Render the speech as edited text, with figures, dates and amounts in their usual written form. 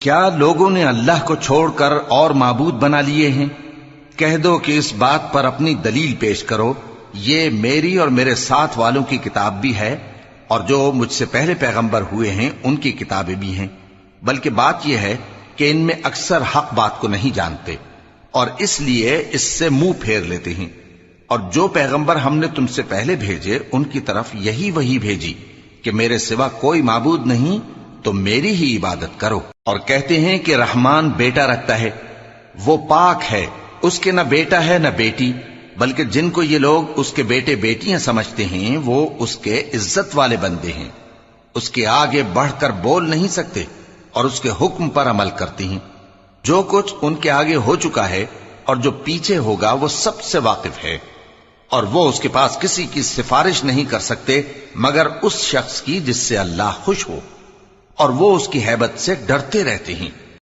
کیا لوگوں نے اللہ کو چھوڑ کر اور معبود بنا لیے ہیں؟ کہہ دو کہ اس بات پر اپنی دلیل پیش کرو، یہ میری اور میرے ساتھ والوں کی کتاب بھی ہے، اور جو مجھ سے پہلے پیغمبر ہوئے ہیں ان کی کتابیں بھی ہیں، بلکہ بات یہ ہے کہ ان میں اکثر حق بات کو نہیں جانتے، اور اس لیے اس سے منہ پھیر لیتے ہیں۔ اور جو پیغمبر ہم نے تم سے پہلے بھیجے ان کی طرف یہی وحی بھیجی کہ میرے سوا کوئی معبود نہیں تو میری ہی عبادت کرو، اور کہتے ہیں کہ رحمان بیٹا رکھتا ہے، وہ پاک ہے، اس کے نہ بیٹا ہے نہ بیٹی، بلکہ جن کو یہ لوگ اس کے بیٹے بیٹیاں سمجھتے ہیں وہ اس کے عزت والے بندے ہیں، اس کے آگے بڑھ کر بول نہیں سکتے اور اس کے حکم پر عمل کرتے ہیں۔ جو کچھ ان کے آگے ہو چکا ہے اور جو پیچھے ہوگا وہ سب سے واقف ہے، اور وہ اس کے پاس کسی کی سفارش نہیں کر سکتے مگر اس شخص کی جس سے اللہ خوش ہو، اور وہ اس کی ہیبت سے ڈرتے رہتے ہیں۔